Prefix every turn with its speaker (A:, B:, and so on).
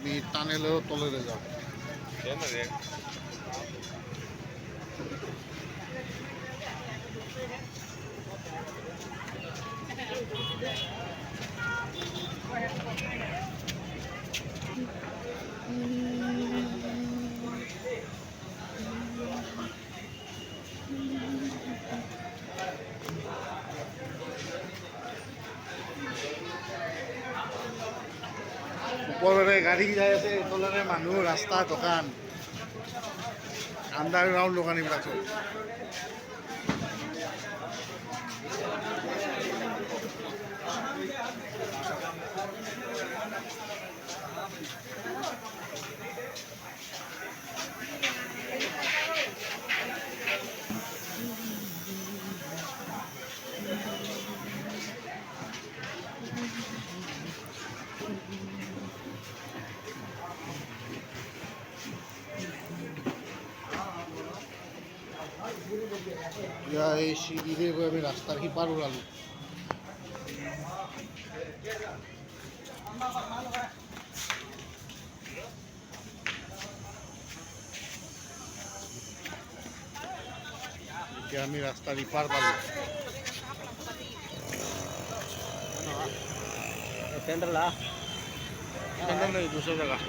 A: আমি টানেলেও তলেরে যাব। উপরেৰে গাড়ী যাই আছে, তলেৰে মানুহ, ৰাস্তা, দোকান, আণ্ডাৰগ্ৰাউণ্ড দোকান এইবিলাক চব। এতিয়া এই চিৰিৰে গৈ আমি ৰাস্তাৰ সিপাৰ ওলালোঁ। এতিয়া আমি ৰাস্তাৰ ইপাৰ পালোঁ। টেন্ডার नहीं दूसरी जगह।